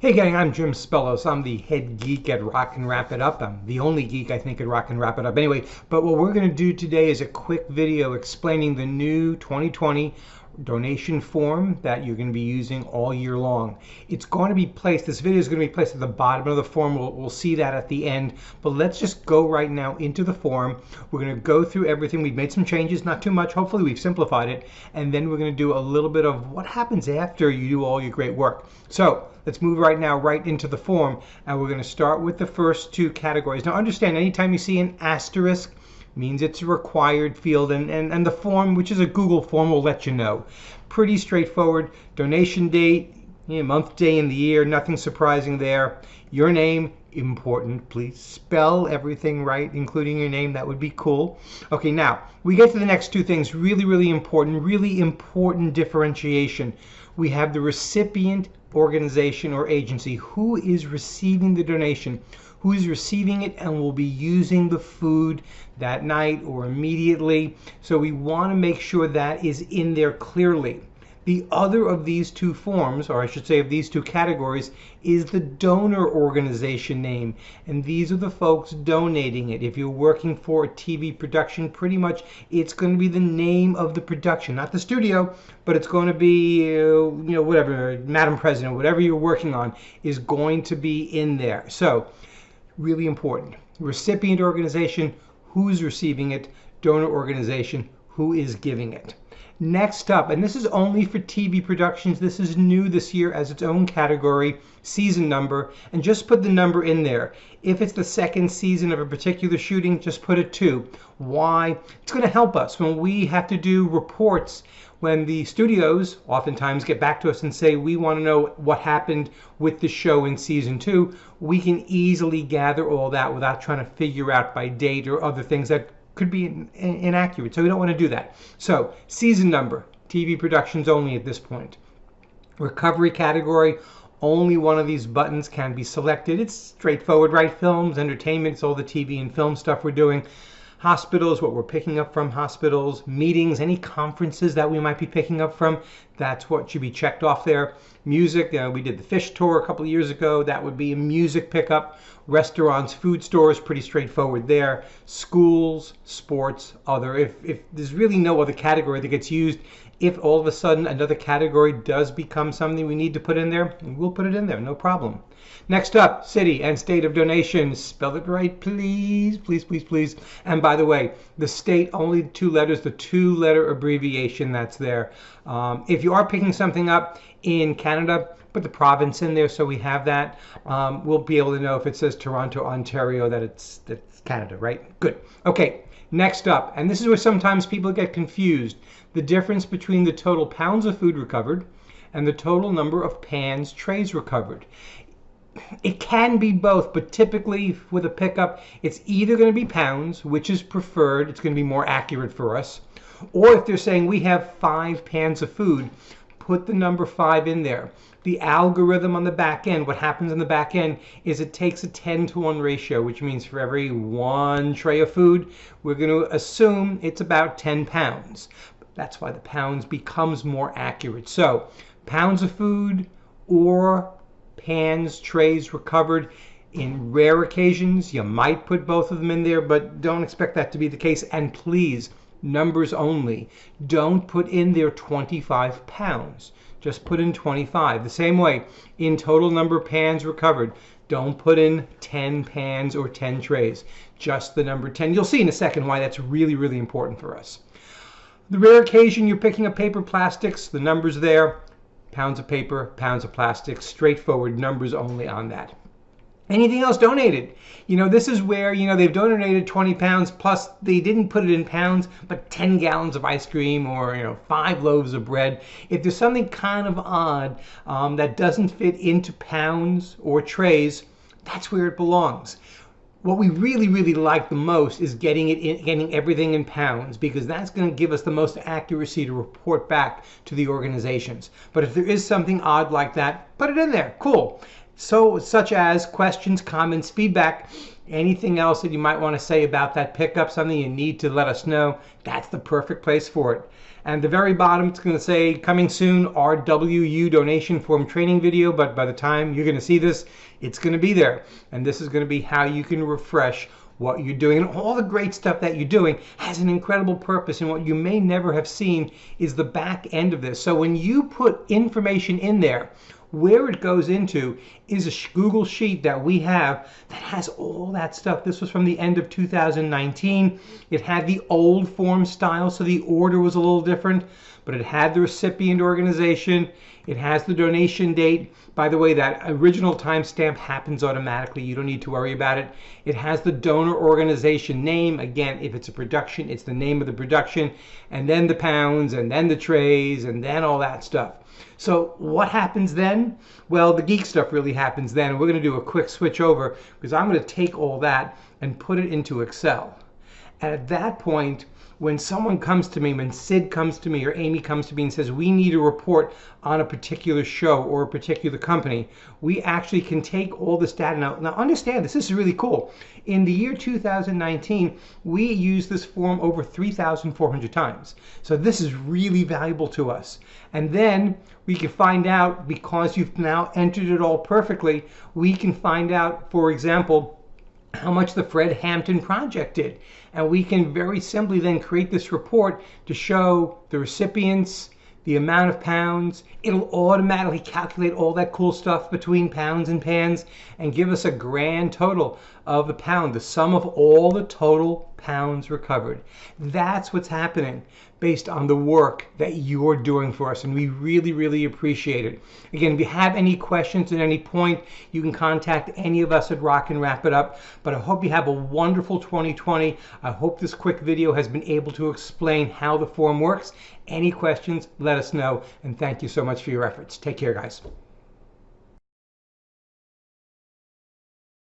Hey gang, I'm Jim Spellos. I'm the head geek at Rock and Wrap It Up. I'm the only geek I think at Rock and Wrap It Up. Anyway, but what we're going to do today is a quick video explaining the new 2020 donation form that you're going to be using all year long. It's going to be placed, this video is going to be placed at the bottom of the form. We'll see that at the end, but let's just go right now into the form. We're going to go through everything. We've made some changes, not too much. Hopefully we've simplified it. And then we're going to do a little bit of what happens after you do all your great work. So let's move right now right into the form, and we're going to start with the first two categories. Now understand, anytime you see an asterisk, means it's a required field, and the form, which is a Google form, will let you know. Pretty straightforward. Donation date, month, day, and the year, nothing surprising there. Your name, important, please spell everything right, including your name. That would be cool. Okay, now we get to the next two things. Really important differentiation. We have the recipient organization or agency. Who is receiving the donation? Who is receiving it and will be using the food that night or immediately. So we want to make sure that is in there clearly. The other of these two forms, or I should say of these two categories, is the donor organization name. And these are the folks donating it. If you're working for a TV production, pretty much it's going to be the name of the production, not the studio, but it's going to be, whatever, Madam President, whatever you're working on is going to be in there. So really important. Recipient organization, who's receiving it. Donor organization, who is giving it. Next up, and this is only for TV productions, this is new this year as its own category, season number, and just put the number in there. If it's the second season of a particular shooting, just put a 2. Why? It's going to help us when we have to do reports, when the studios oftentimes get back to us and say, we want to know what happened with the show in season 2. We can easily gather all that without trying to figure out by date or other things that could be inaccurate. So we don't want to do that. So season number, TV productions only at this point. Recovery category, only one of these buttons can be selected. It's straightforward, right? Films, entertainment, it's all the TV and film stuff we're doing. Hospitals, what we're picking up from hospitals. Meetings, any conferences that we might be picking up from, that's what should be checked off there. Music, we did the Fish Tour a couple of years ago. That would be a music pickup. Restaurants, food stores, pretty straightforward there. Schools, sports, other. If there's really no other category that gets used, if all of a sudden another category does become something we need to put in there, we'll put it in there, no problem. Next up, city and state of donation. Spell it right, please, please, please, please. And by the way, the state, only 2 letters, the 2-letter abbreviation that's there. If you are picking something up in Canada, put the province in there so we have that. We'll be able to know if it says Toronto, Ontario, that's Canada, right? Good. Okay, next up, and this is where sometimes people get confused, the difference between the total pounds of food recovered and the total number of pans, trays recovered. It can be both, but typically with a pickup, it's either going to be pounds, which is preferred, it's going to be more accurate for us, or if they're saying we have 5 pans of food, put the number 5 in there. The algorithm on the back end, what happens on the back end is it takes a 10-to-1 ratio, which means for every 1 tray of food, we're going to assume it's about 10 pounds. That's why the pounds becomes more accurate. So pounds of food or pans, trays recovered. In rare occasions, you might put both of them in there, but don't expect that to be the case. And please, numbers only. Don't put in there 25 pounds. Just put in 25. The same way, in total number of pans recovered, don't put in 10 pans or 10 trays. Just the number 10. You'll see in a second why that's really important for us. The rare occasion you're picking up paper, plastics, the numbers there. Pounds of paper, pounds of plastic, straightforward, numbers only on that. Anything else donated? This is where, they've donated 20 pounds plus they didn't put it in pounds, but 10 gallons of ice cream or, 5 loaves of bread. If there's something kind of odd that doesn't fit into pounds or trays, that's where it belongs. What we really like the most is getting everything in pounds, because that's going to give us the most accuracy to report back to the organizations. But if there is something odd like that, put it in there. Cool. So, such as questions, comments, feedback, anything else that you might want to say about that pickup, something you need to let us know, that's the perfect place for it. And the very bottom, it's going to say coming soon, RWU donation form training video. But by the time you're going to see this, it's going to be there. And this is going to be how you can refresh what you're doing. And all the great stuff that you're doing has an incredible purpose. And what you may never have seen is the back end of this. So when you put information in there, where it goes into is a Google Sheet that we have that has all that stuff. This was from the end of 2019. It had the old form style, so the order was a little different, but it had the recipient organization. It has the donation date. By the way, that original timestamp happens automatically. You don't need to worry about it. It has the donor organization name. Again, if it's a production, it's the name of the production, and then the pounds, and then the trays, and then all that stuff. So what happens then? Well, the geek stuff really happens then. We're going to do a quick switch over because I'm going to take all that and put it into Excel. And at that point, when someone comes to me, when Sid comes to me or Amy comes to me and says, we need a report on a particular show or a particular company, we actually can take all this data. Now understand this is really cool. In the year 2019, we used this form over 3,400 times. So this is really valuable to us. And then we can find out, because you've now entered it all perfectly, we can find out, for example, how much the Fred Hampton project did. And we can very simply then create this report to show the recipients, the amount of pounds. It'll automatically calculate all that cool stuff between pounds and pans and give us a grand total of the pound, the sum of all the total pounds recovered. That's what's happening based on the work that you're doing for us, and we really, really appreciate it. Again, if you have any questions at any point, you can contact any of us at Rock and Wrap It Up. But I hope you have a wonderful 2020. I hope this quick video has been able to explain how the form works. Any questions, let us know, and thank you so much for your efforts. Take care, guys.